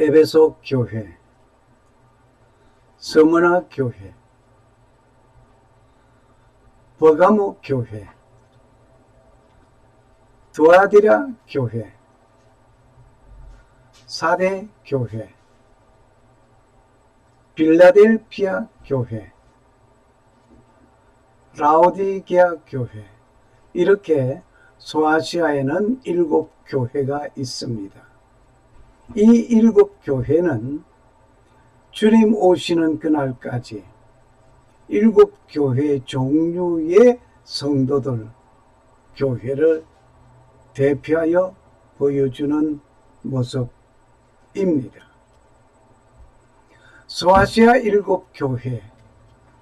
에베소 교회, 서머나 교회, 버가모 교회, 두아디라 교회, 사대 교회, 빌라델피아 교회, 라오디게아 교회, 이렇게 소아시아에는 7교회가 있습니다. 이 7교회는 주님 오시는 그날까지 7교회 종류의 성도들, 교회를 대표하여 보여주는 모습입니다. 소아시아 7교회,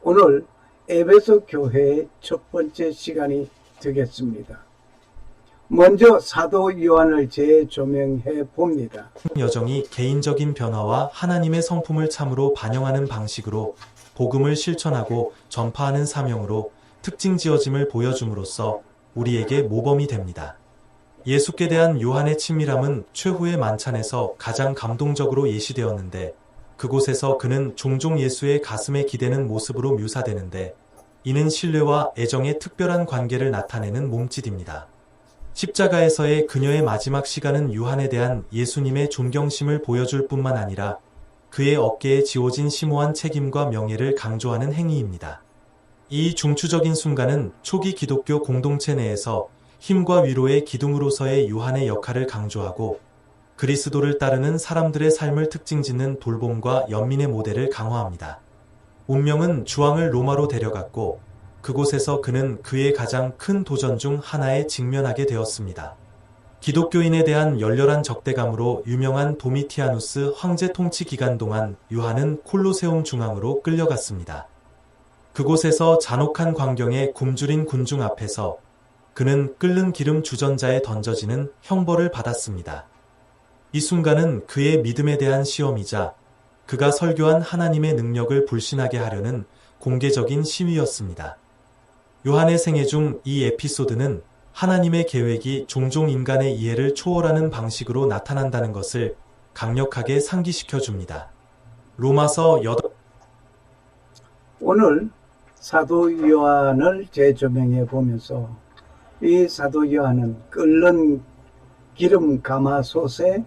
오늘 에베소 교회의 첫 번째 시간이 되겠습니다. 먼저 사도 요한을 재조명해 봅니다. 여정이 개인적인 변화와 하나님의 성품을 참으로 반영하는 방식으로 복음을 실천하고 전파하는 사명으로 특징 지어짐을 보여줌으로써 우리에게 모범이 됩니다. 예수께 대한 요한의 친밀함은 최후의 만찬에서 가장 감동적으로 예시되었는데, 그곳에서 그는 종종 예수의 가슴에 기대는 모습으로 묘사되는데, 이는 신뢰와 애정의 특별한 관계를 나타내는 몸짓입니다. 십자가에서의 그녀의 마지막 시간은 요한에 대한 예수님의 존경심을 보여줄 뿐만 아니라 그의 어깨에 지워진 심오한 책임과 명예를 강조하는 행위입니다. 이 중추적인 순간은 초기 기독교 공동체 내에서 힘과 위로의 기둥으로서의 요한의 역할을 강조하고, 그리스도를 따르는 사람들의 삶을 특징짓는 돌봄과 연민의 모델을 강화합니다. 운명은 주왕을 로마로 데려갔고, 그곳에서 그는 그의 가장 큰 도전 중 하나에 직면하게 되었습니다. 기독교인에 대한 열렬한 적대감으로 유명한 도미티아누스 황제 통치 기간 동안 요한은 콜로세움 중앙으로 끌려갔습니다. 그곳에서 잔혹한 광경에 굶주린 군중 앞에서 그는 끓는 기름 주전자에 던져지는 형벌을 받았습니다. 이 순간은 그의 믿음에 대한 시험이자 그가 설교한 하나님의 능력을 불신하게 하려는 공개적인 시위였습니다. 요한의 생애 중 이 에피소드는 하나님의 계획이 종종 인간의 이해를 초월하는 방식으로 나타난다는 것을 강력하게 상기시켜 줍니다. 로마서 8. 오늘 사도 요한을 재조명해 보면서 이 사도 요한은 끓는 기름 가마솥에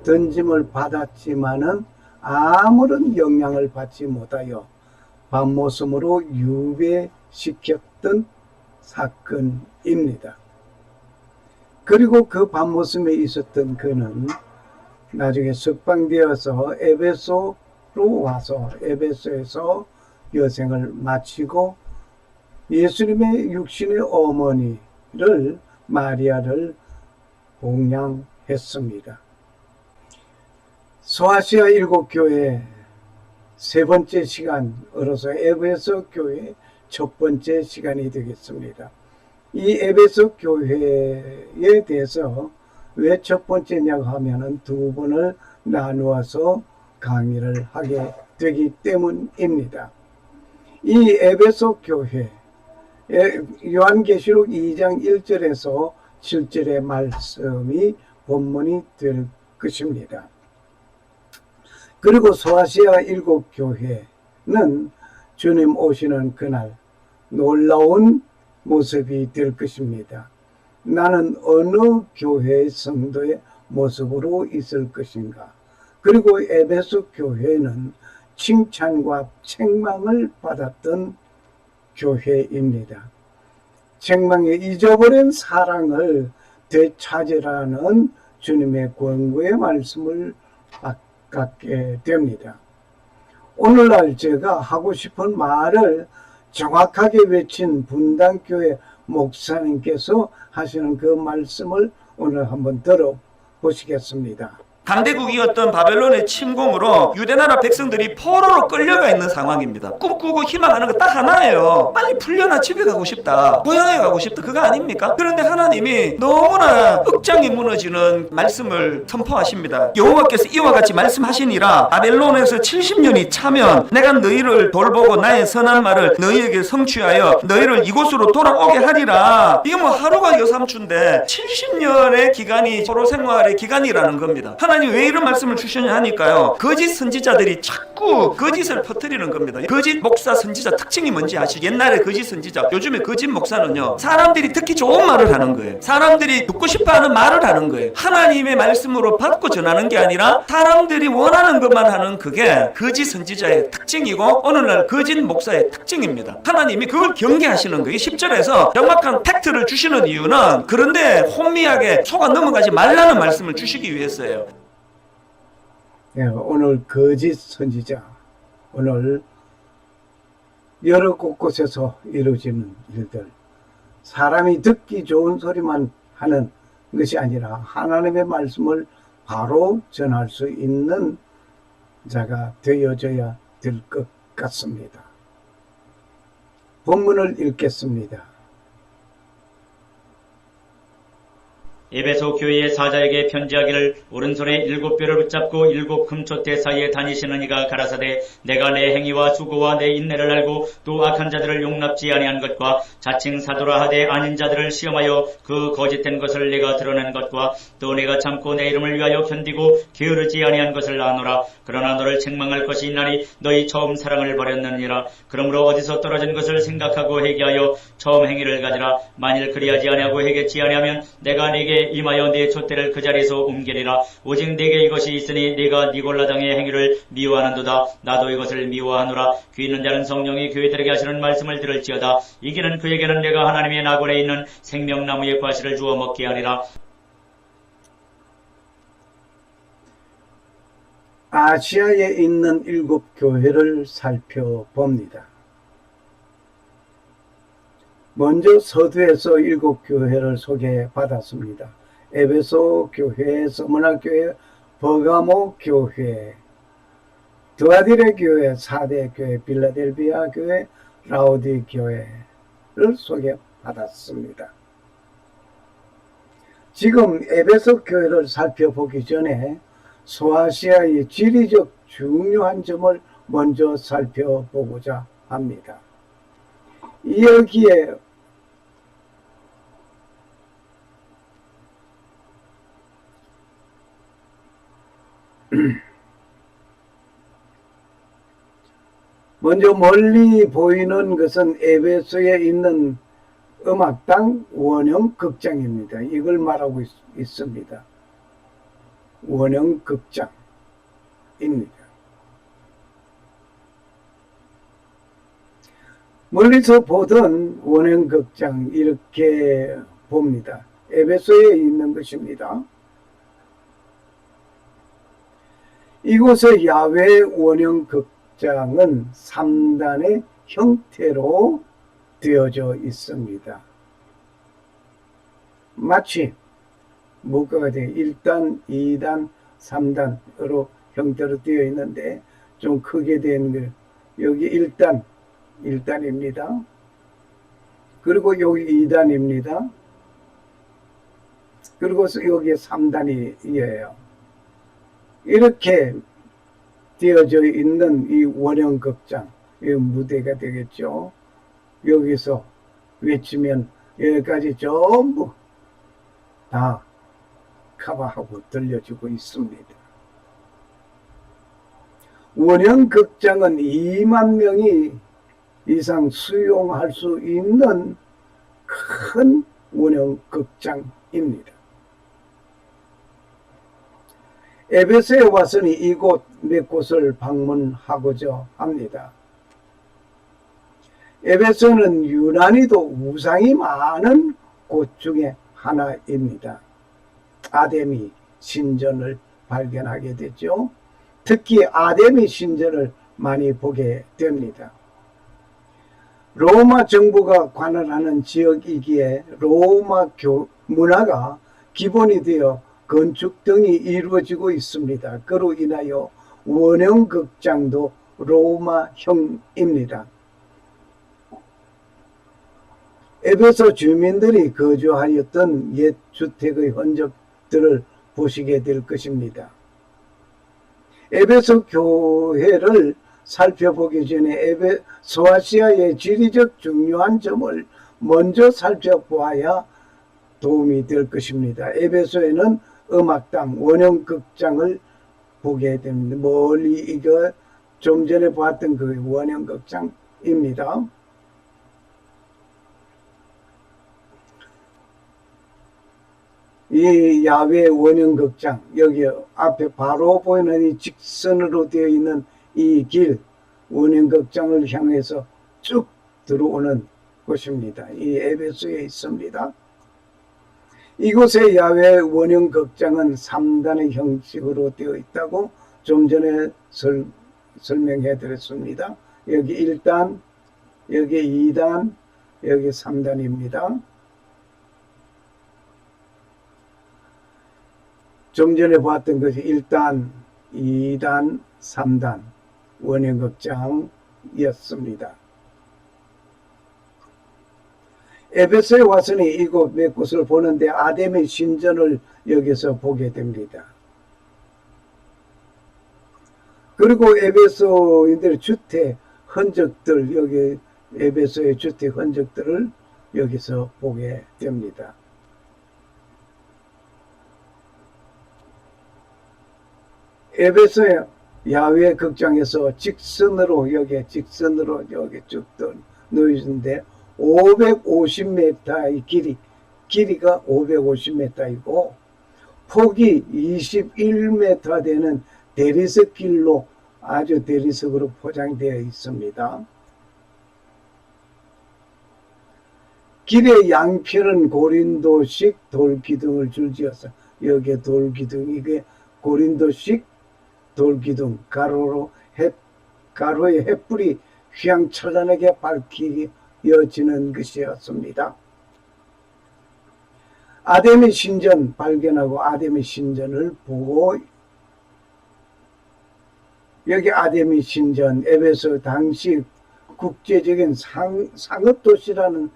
던짐을 받았지만은 아무런 영향을 받지 못하여 밤모섬으로 유배시켰던 사건입니다. 그리고 그 밤모섬에 있었던 그는 나중에 석방되어서 에베소로 와서 에베소에서 여생을 마치고 예수님의 육신의 어머니를 마리아를 봉양했습니다. 소아시아 7교회 세 번째 시간으로서 에베소 교회 첫 번째 시간이 되겠습니다. 이 에베소 교회에 대해서 왜 첫 번째냐고 하면은 두 번을 나누어서 강의를 하게 되기 때문입니다. 이 에베소 교회, 요한계시록 2장 1절에서 7절의 말씀이 본문이 될 것입니다. 그리고 소아시아 7교회는 주님 오시는 그날 놀라운 모습이 될 것입니다. 나는 어느 교회의 성도의 모습으로 있을 것인가? 그리고 에베소 교회는 칭찬과 책망을 받았던 교회입니다. 책망에 잊어버린 사랑을 되찾으라는 주님의 권고의 말씀을 갖게 됩니다. 오늘날 제가 하고 싶은 말을 정확하게 외친 분당교회 목사님께서 하시는 그 말씀을 오늘 한번 들어보시겠습니다. 강대국이었던 바벨론의 침공으로 유대나라 백성들이 포로로 끌려가 있는 상황입니다. 꿈꾸고 희망하는 거 딱 하나예요. 빨리 풀려나 집에 가고 싶다, 고향에 가고 싶다, 그거 아닙니까? 그런데 하나님이 너무나 억장이 무너지는 말씀을 선포하십니다. 여호와께서 이와 같이 말씀하시니라, 바벨론에서 70년이 차면 내가 너희를 돌보고 나의 선한 말을 너희에게 성취하여 너희를 이곳으로 돌아오게 하리라. 이게 뭐 하루가 여삼춘데 70년의 기간이 포로 생활의 기간이라는 겁니다. 하나님 왜 이런 말씀을 주셨냐 하니까요, 거짓 선지자들이 자꾸 거짓을 퍼뜨리는 겁니다. 거짓 목사 선지자 특징이 뭔지 아시죠? 옛날에 거짓 선지자, 요즘에 거짓 목사는요, 사람들이 듣기 좋은 말을 하는 거예요. 사람들이 듣고 싶어하는 말을 하는 거예요. 하나님의 말씀으로 받고 전하는 게 아니라 사람들이 원하는 것만 하는, 그게 거짓 선지자의 특징이고 오늘날 거짓 목사의 특징입니다. 하나님이 그걸 경계하시는 거예요. 10절에서 정확한 팩트를 주시는 이유는 그런데 혼미하게 속아 넘어가지 말라는 말씀을 주시기 위해서예요. 예, 오늘 거짓 선지자, 오늘 여러 곳곳에서 이루어지는 일들, 사람이 듣기 좋은 소리만 하는 것이 아니라 하나님의 말씀을 바로 전할 수 있는 자가 되어져야 될 것 같습니다. 본문을 읽겠습니다. 에베소 교회의 사자에게 편지하기를 오른손에 7뼈를 붙잡고 7 금촛대 사이에 다니시는 이가 가라사대 내가 내 행위와 수고와 내 인내를 알고 또 악한 자들을 용납지 아니한 것과 자칭 사도라 하되 아닌 자들을 시험하여 그 거짓된 것을 내가 드러낸 것과 또 내가 참고 내 이름을 위하여 견디고 게으르지 아니한 것을 아노라. 그러나 너를 책망할 것이 있나니 너희 처음 사랑을 버렸느니라. 그러므로 어디서 떨어진 것을 생각하고 회개하여 처음 행위를 가지라. 만일 그리하지 아니하고 회개치 아니하면 내가 네게 임하여 네 촛대를 그 자리에서 옮기리라. 오직 네게 이것이 있으니 네가 니골라당의 행위를 미워하는도다. 나도 이것을 미워하노라. 귀 있는 자는 성령이 교회들에게 하시는 말씀을 들을지어다. 이기는 그에게는 내가 하나님의 나골에 있는 생명나무의 과실을 주어 먹게 하리라. 아시아에 있는 7 교회를 살펴봅니다. 먼저 서두에서 7 교회를 소개받았습니다. 에베소 교회, 서머나 교회, 버가모 교회, 드아디레 교회, 사대 교회, 빌라델비아 교회, 라오디 교회를 소개받았습니다. 지금 에베소 교회를 살펴보기 전에 소아시아의 지리적 중요한 점을 먼저 살펴보고자 합니다. 여기에 먼저 멀리 보이는 것은 에베소에 있는 음악당 원형 극장입니다. 이걸 말하고 있습니다. 원형 극장입니다. 멀리서 보던 원형 극장 이렇게 봅니다. 에베소에 있는 것입니다. 이곳의 야외 원형 극장은 3단의 형태로 되어져 있습니다. 마치 뭐가 돼요? 1단, 2단, 3단으로 형태로 되어 있는데 좀 크게 된 거, 여기 1단입니다. 그리고 여기 2단입니다. 그리고 여기에 3단이에요. 이렇게 되어져 있는 이 원형 극장, 이 무대가 되겠죠. 여기서 외치면 여기까지 전부 다 커버하고 들려주고 있습니다. 원형 극장은 2만 명이 이상 수용할 수 있는 큰 원형 극장입니다. 에베소에 와서는 이곳 몇 곳을 방문하고자 합니다. 에베소는 유난히도 우상이 많은 곳 중에 하나입니다. 아데미 신전을 발견하게 되죠. 특히 아데미 신전을 많이 보게 됩니다. 로마 정부가 관할하는 지역이기에 로마 문화가 기본이 되어 건축 등이 이루어지고 있습니다. 그로 인하여 원형 극장도 로마형입니다. 에베소 주민들이 거주하였던 옛 주택의 흔적들을 보시게 될 것입니다. 에베소 교회를 살펴보기 전에 소아시아의 지리적 중요한 점을 먼저 살펴보아야 도움이 될 것입니다. 에베소에는 음악당 원형극장을 보게 됩니다. 멀리 이거 좀 전에 봤던 그 원형극장입니다. 이 야외 원형극장, 여기 앞에 바로 보이는 이 직선으로 되어 있는 이 길, 원형극장을 향해서 쭉 들어오는 곳입니다. 이 에베소에 있습니다. 이곳의 야외 원형극장은 3단의 형식으로 되어 있다고 좀 전에 설명해 드렸습니다. 여기 1단, 여기 2단, 여기 3단입니다. 좀 전에 봤던 것이 1단, 2단, 3단 원형극장이었습니다. 에베소에 와서는 이곳 몇 곳을 보는데 아담의 신전을 여기서 보게 됩니다. 그리고 에베소인들의 주택 흔적들, 여기 에베소의 주택 흔적들을 여기서 보게 됩니다. 에베소의 야외 극장에서 직선으로 여기 쭉 놓여있는데 550m의 길이가 550m이고 폭이 21m 되는 대리석 길로 아주 대리석으로 포장되어 있습니다. 길의 양편은 고린도식 돌기둥을 줄지어서 여기에 돌기둥, 이게 고린도식 돌기둥, 가로의 햇불이 휘황찬란하게 밝혀지는 것이었습니다. 아담의 신전 발견하고 아담의 신전을 보고 여기 아담의 신전, 에베소 당시 국제적인 상업도시라는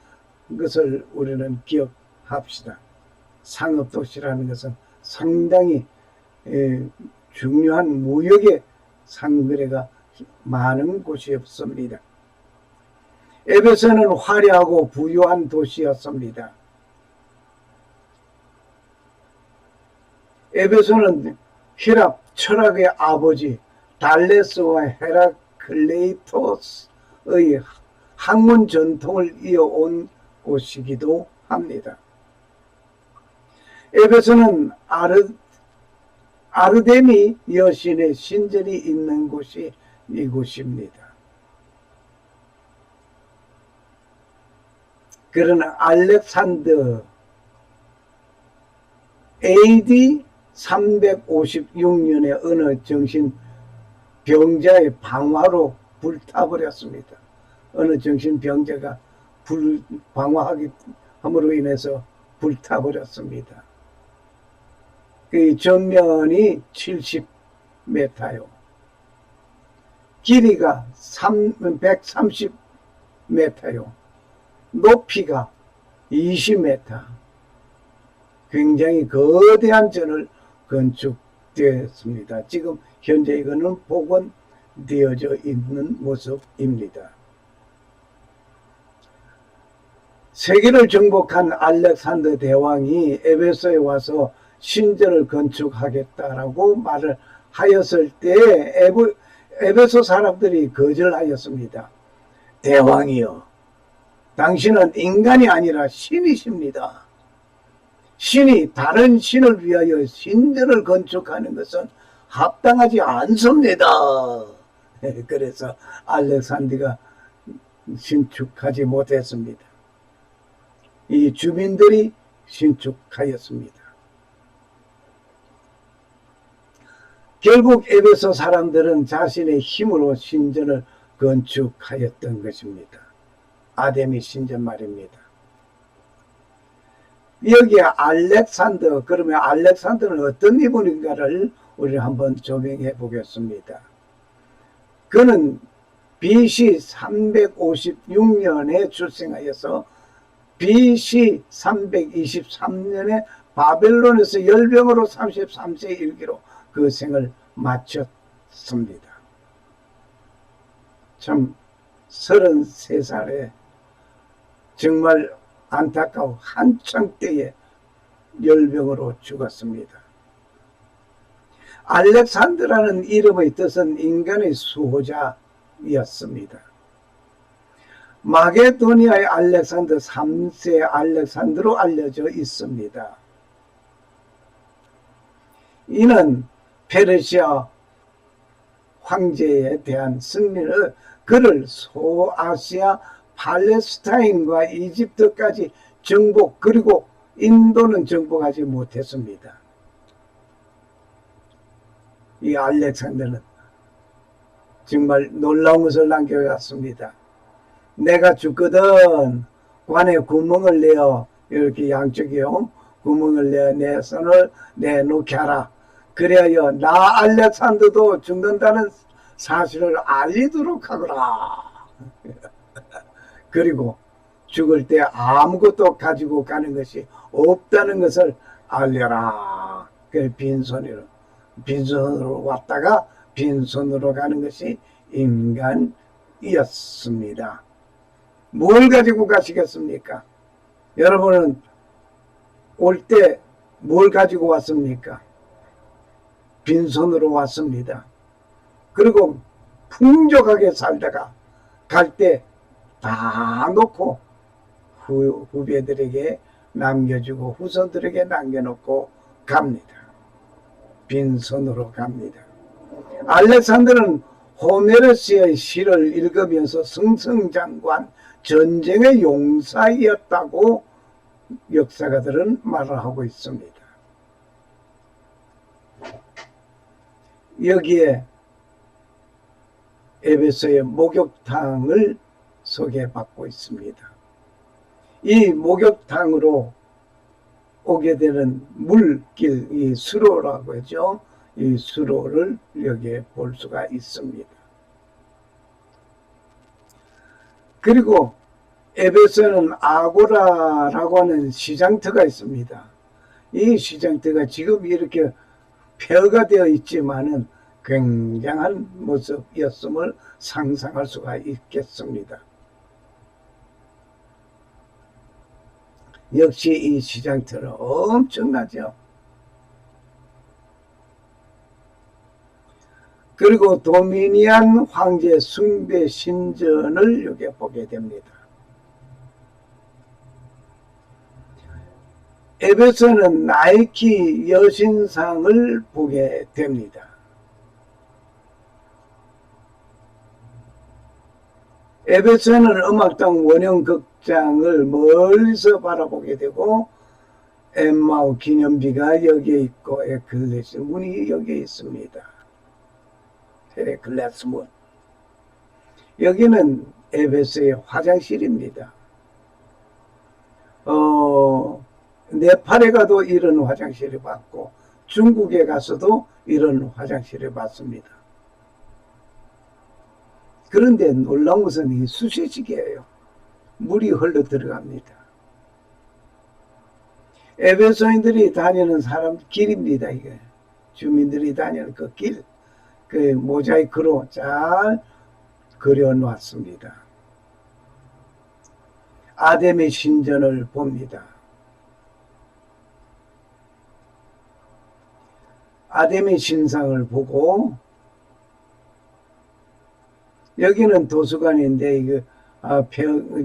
것을 우리는 기억합시다. 상업도시라는 것은 상당히 중요한 무역의 상거래가 많은 곳이었습니다. 에베소는 화려하고 부유한 도시였습니다. 에베소는 히랍 철학의 아버지 달레스와 헤라클레이토스의 학문 전통을 이어온 곳이기도 합니다. 에베소는 아르데미 여신의 신전이 있는 곳이 이곳입니다. 그러나 알렉산더 AD 356년에 어느 정신병자의 방화로 불타버렸습니다. 어느 정신병자가 방화함으로 인해서 불타버렸습니다. 그 전면이 70m요. 길이가 130m요. 높이가 20m. 굉장히 거대한 전을 건축되었습니다. 지금 현재 이거는 복원되어져 있는 모습입니다. 세계를 정복한 알렉산더 대왕이 에베소에 와서 신전을 건축하겠다라고 말을 하였을 때 에베소 사람들이 거절하였습니다. 대왕이여, 당신은 인간이 아니라 신이십니다. 신이 다른 신을 위하여 신전을 건축하는 것은 합당하지 않습니다. 그래서 알렉산더가 신축하지 못했습니다. 이 주민들이 신축하였습니다. 결국 에베소 사람들은 자신의 힘으로 신전을 건축하였던 것입니다. 아담의 신전 말입니다. 여기에 알렉산더, 그러면 알렉산더는 어떤 인물인가를 우리 한번 조명해 보겠습니다. 그는 BC 356년에 출생하여서 BC 323년에 바벨론에서 열병으로 33세 일기로 그 생을 마쳤습니다. 참 33살에 정말 안타까워 한창 때에 열병으로 죽었습니다. 알렉산드라는 이름의 뜻은 인간의 수호자였습니다. 마게도니아의 알렉산더 3세 알렉산드로 알려져 있습니다. 이는 페르시아 황제에 대한 승리를 그를 소아시아 팔레스타인과 이집트까지 정복, 그리고 인도는 정복하지 못했습니다. 이 알렉산더는 정말 놀라운 것을 남겨갔습니다. 내가 죽거든 관에 구멍을 내어, 이렇게 양쪽이요, 구멍을 내어 내 손을 내놓게 하라. 그래야 나 알렉산더도 죽는다는 사실을 알리도록 하거라. 그리고 죽을 때 아무것도 가지고 가는 것이 없다는 것을 알려라. 그 빈손으로 왔다가 빈손으로 가는 것이 인간이었습니다. 뭘 가지고 가시겠습니까? 여러분은 올 때 뭘 가지고 왔습니까? 빈손으로 왔습니다. 그리고 풍족하게 살다가 갈 때 다 놓고 후배들에게 남겨주고 후손들에게 남겨놓고 갑니다. 빈손으로 갑니다. 알렉산더는 호메로스의 시를 읽으면서 승승장구한 전쟁의 용사이었다고 역사가들은 말을 하고 있습니다. 여기에 에베소의 목욕탕을 소개받고 있습니다. 이 목욕탕으로 오게 되는 물길, 이 수로라고 하죠. 이 수로를 여기에 볼 수가 있습니다. 그리고 에베소에는 아고라라고 하는 시장터가 있습니다. 이 시장터가 지금 이렇게 폐허가 되어 있지만은 굉장한 모습이었음을 상상할 수가 있겠습니다. 역시 이 시장터는 엄청나죠. 그리고 도미니안 황제 숭배 신전을 여기 보게 됩니다. 에베소는 나이키 여신상을 보게 됩니다. 에베소에는 음악당 원형극장을 멀리서 바라보게 되고 엠마오 기념비가 여기에 있고 에클레스 문이 여기에 있습니다. 헤레클레스 문. 여기는 에베소의 화장실입니다. 네팔에 가도 이런 화장실을 봤고 중국에 가서도 이런 화장실을 봤습니다. 그런데 놀라운 것은 이 수세식이에요. 물이 흘러 들어갑니다. 에베소인들이 다니는 사람 길입니다. 이게 주민들이 다니는 그 길, 그 모자이크로 잘 그려놨습니다. 아담의 신전을 봅니다. 아담의 신상을 보고 여기는 도서관인데 이거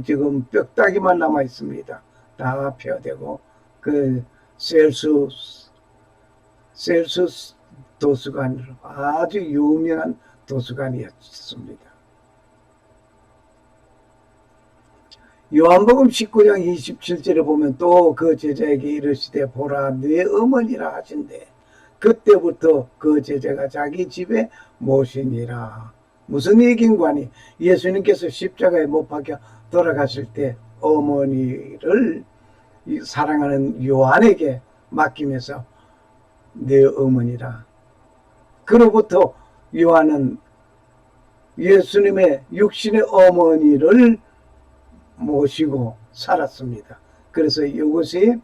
지금 뼈다귀만 남아 있습니다. 다 폐허되고 그 셀수스 도서관으로 아주 유명한 도서관이었습니다. 요한복음 19장 27절에 보면 또 그 제자에게 이르시되 보라 네 어머니라 하신대 그때부터 그 제자가 자기 집에 모시니라. 무슨 얘기인가니 예수님께서 십자가에 못 박혀 돌아가실 때 어머니를 사랑하는 요한에게 맡기면서 내 어머니라. 그로부터 요한은 예수님의 육신의 어머니를 모시고 살았습니다. 그래서 이곳이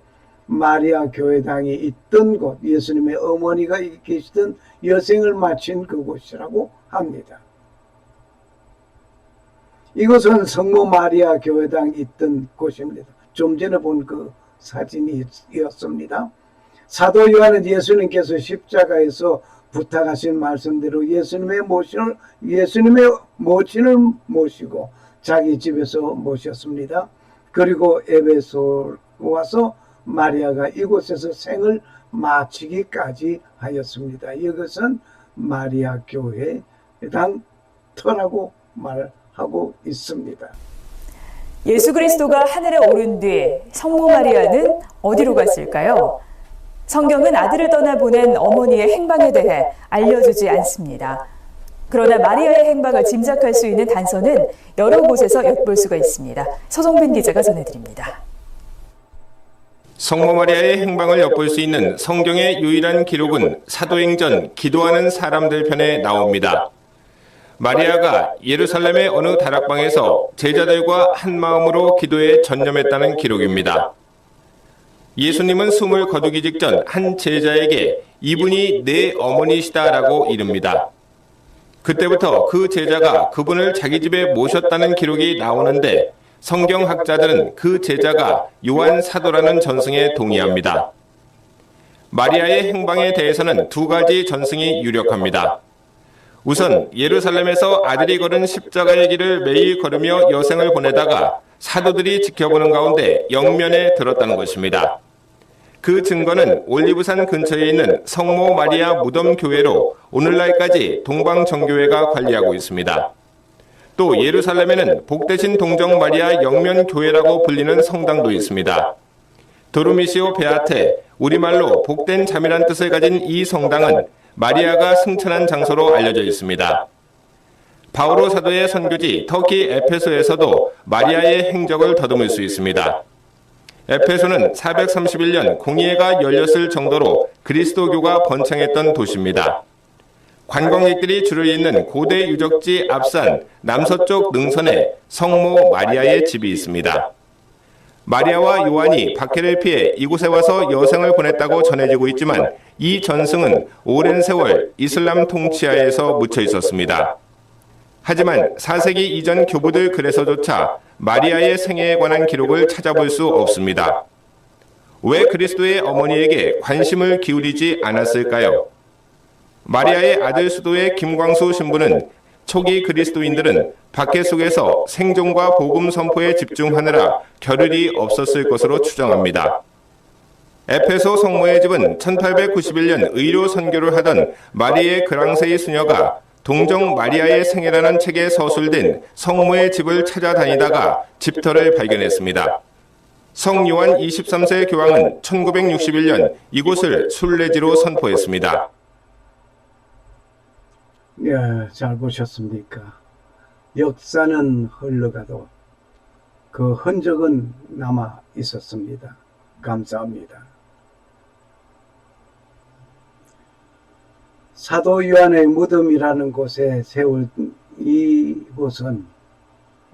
마리아 교회당이 있던 곳, 예수님의 어머니가 계시던 여생을 마친 그곳이라고 합니다. 이곳은 성모 마리아 교회당이 있던 곳입니다. 좀 전에 본 그 사진이었습니다. 사도 요한은 예수님께서 십자가에서 부탁하신 말씀대로 예수님의 모친을 모시고 자기 집에서 모셨습니다. 그리고 에베소 와서 마리아가 이곳에서 생을 마치기까지 하였습니다. 이것은 마리아 교회 당터라고 말하고 있습니다. 예수 그리스도가 하늘에 오른 뒤 성모 마리아는 어디로 갔을까요? 성경은 아들을 떠나보낸 어머니의 행방에 대해 알려주지 않습니다. 그러나 마리아의 행방을 짐작할 수 있는 단서는 여러 곳에서 엿볼 수가 있습니다. 서정빈 기자가 전해드립니다. 성모 마리아의 행방을 엿볼 수 있는 성경의 유일한 기록은 사도행전 기도하는 사람들 편에 나옵니다. 마리아가 예루살렘의 어느 다락방에서 제자들과 한 마음으로 기도에 전념했다는 기록입니다. 예수님은 숨을 거두기 직전 한 제자에게 이분이 내 어머니시다라고 이릅니다. 그때부터 그 제자가 그분을 자기 집에 모셨다는 기록이 나오는데 성경학자들은 그 제자가 요한 사도라는 전승에 동의합니다. 마리아의 행방에 대해서는 두 가지 전승이 유력합니다. 우선 예루살렘에서 아들이 걸은 십자가의 길을 매일 걸으며 여생을 보내다가 사도들이 지켜보는 가운데 영면에 들었다는 것입니다. 그 증거는 올리브산 근처에 있는 성모 마리아 무덤 교회로 오늘날까지 동방정교회가 관리하고 있습니다. 또 예루살렘에는 복되신 동정 마리아 영면 교회라고 불리는 성당도 있습니다. 도르미시오 베아테, 우리말로 복된 자매란 뜻을 가진 이 성당은 마리아가 승천한 장소로 알려져 있습니다. 바오로 사도의 선교지 터키 에페소에서도 마리아의 행적을 더듬을 수 있습니다. 에페소는 431년 공의회가 열렸을 정도로 그리스도교가 번창했던 도시입니다. 관광객들이 줄을 잇는 고대 유적지 앞산 남서쪽 능선에 성모 마리아의 집이 있습니다. 마리아와 요한이 박해를 피해 이곳에 와서 여생을 보냈다고 전해지고 있지만 이 전승은 오랜 세월 이슬람 통치하에서 묻혀 있었습니다. 하지만 4세기 이전 교부들 글에서조차 마리아의 생애에 관한 기록을 찾아볼 수 없습니다. 왜 그리스도의 어머니에게 관심을 기울이지 않았을까요? 마리아의 아들 수도의 김광수 신부는 초기 그리스도인들은 박해 속에서 생존과 복음 선포에 집중하느라 겨를이 없었을 것으로 추정합니다. 에페소 성모의 집은 1891년 의료 선교를 하던 마리에 그랑세이 수녀가 동정 마리아의 생애라는 책에 서술된 성모의 집을 찾아다니다가 집터를 발견했습니다. 성 요한 23세 교황은 1961년 이곳을 순례지로 선포했습니다. 예, 잘 보셨습니까? 역사는 흘러가도 그 흔적은 남아 있었습니다. 감사합니다. 사도 요한의 무덤이라는 곳에 세울 이곳은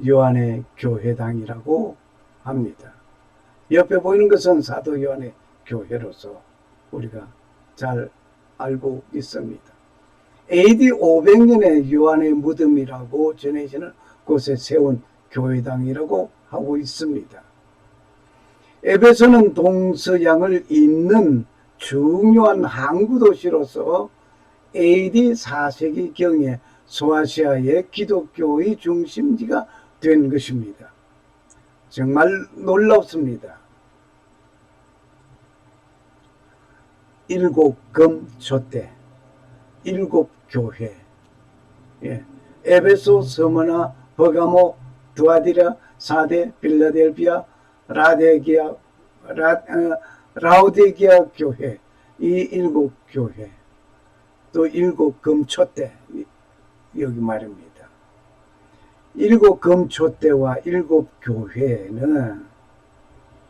요한의 교회당이라고 합니다. 옆에 보이는 것은 사도 요한의 교회로서 우리가 잘 알고 있습니다. AD 500년에 요한의 무덤이라고 전해지는 곳에 세운 교회당이라고 하고 있습니다. 에베소는 동서양을 잇는 중요한 항구 도시로서 AD 4세기경에 소아시아의 기독교의 중심지가 된 것입니다. 정말 놀랍습니다. 일곱 금초대, 일곱 교회, 에베소, 스무나, 버가모, 두아디라, 사데, 빌라델비아, 라오디게아 교회, 이 일곱 교회, 또 일곱 금초대, 여기 말입니다. 일곱 금초대와 일곱 교회는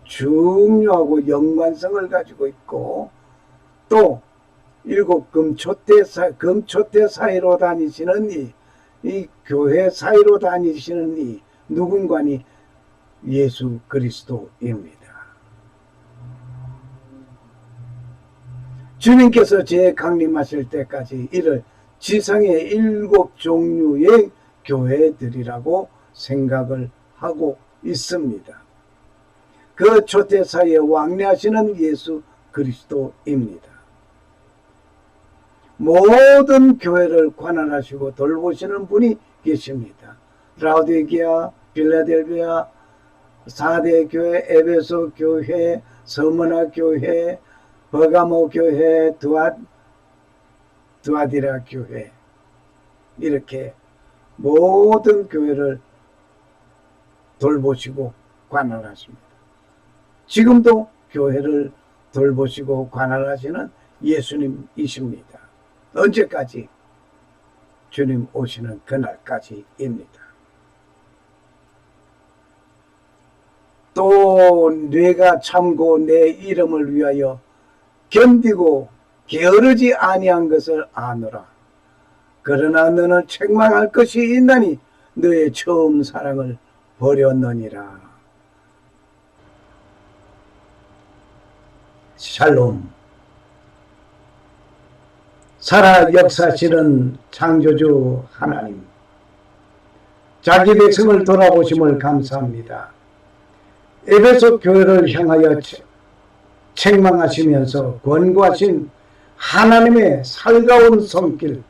중요하고 연관성을 가지고 있고, 또 일곱 금초대 사이로 다니시는 이 교회 사이로 다니시는 이 누군가니 예수 그리스도입니다. 주님께서 재강림하실 때까지 이를 지상의 일곱 종류의 교회들이라고 생각을 하고 있습니다. 그 초대사에 왕래하시는 예수 그리스도입니다. 모든 교회를 관할하시고 돌보시는 분이 계십니다. 라우디게아, 빌라델비아, 4대 교회, 에베소 교회, 서머나 교회, 버가모 교회, 두아디라 교회, 이렇게 모든 교회를 돌보시고 관할하십니다. 지금도 교회를 돌보시고 관할하시는 예수님이십니다. 언제까지? 주님 오시는 그날까지입니다. 또 뇌가 참고 내 이름을 위하여 견디고 게으르지 아니한 것을 아노라. 그러나 너는 책망할 것이 있나니 너의 처음 사랑을 버렸느니라. 샬롬. 살아 역사하시는 창조주 하나님, 자기 백성을 돌아보심을 감사합니다. 에베소 교회를 향하여 책망하시면서 권고하신 하나님의 살가운 손길,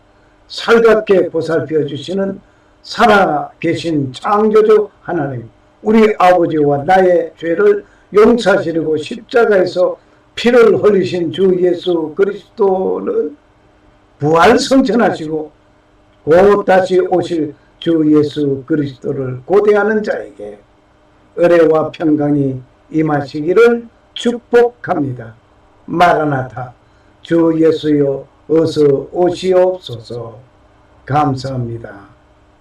살갑게 보살펴 주시는 살아계신 창조주 하나님, 우리 아버지와 나의 죄를 용서하시려고 십자가에서 피를 흘리신 주 예수 그리스도는 부활성천하시고 곧 다시 오실 주 예수 그리스도를 고대하는 자에게 은혜와 평강이 임하시기를 축복합니다. 마라나타, 주 예수여 어서 오시옵소서. 감사합니다.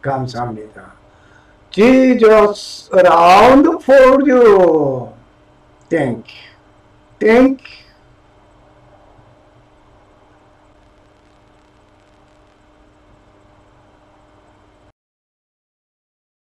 감사합니다. Jesus around for you. Thank you. Thank you.